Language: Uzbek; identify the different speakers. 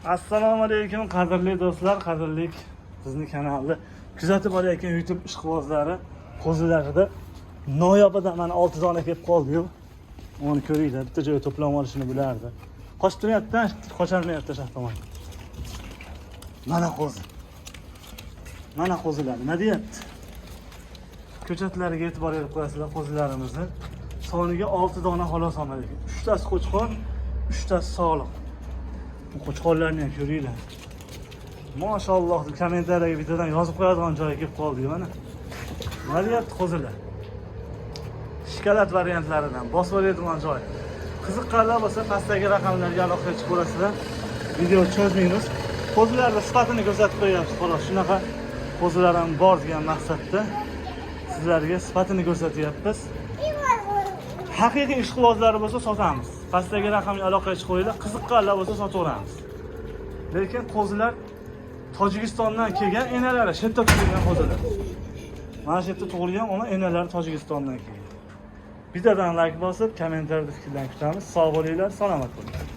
Speaker 1: Assalomu alaykum qadrli do'stlar, qadrli bizni kanalni kuzatib borayotgan YouTube ishqibozlari qo'zilarida noyobidan mana 6 dona kelib qoldi-yu. Uni ko'ringlar, bitta joyga to'plab olishini bilardi. Qochib turayapti, qocholmayapti shahtomon. Mana qo'zi. Mana qo'zilar, nima deyapti? Ko'chatlariga e'tibor berib qo'yasizlar qo'zilarimizni. Soniga 6 dona xolos olmadik. 3 tasi qo'chqor, 3 tasi sog'liq. Bu qo'chqorlarni ham ko'ringlar. Mashalloh, kommentariyaga bittadan yozib qo'yadigan joyga kelib qoldi mana. Nima deyapti qo'zilar? Shikolat variantlaridan bosib oladigan joy. Qiziqqanlar bo'lsa pastdagi raqamlarga aloqa qilib ko'rasizlar. Video cho'zmaymiz. Qo'zilarning sifatini ko'rsatib qo'yamiz, xolos. Shunaqa qo'zilar ham bor degan maqsadda sizlarga sifatini ko'rsatyapmiz. Haqiqiy ishqibozlari bo'lsa sotamiz. Pastdagi raqamga aloqa qilib qo'yinglar, qiziqqanlar bo'lsa sotaveramiz. Lekin qo'zilar Tojikistondan kelgan, enalari shu yerda tug'ilgan qo'zilar. Mana shu yerda tug'ilgan, ona enalari Tojikistondan kelgan. Bittadan like bosib, kommentariyada fikrlarni kutamiz. Sog' bo'linglar, salomat bo'linglar.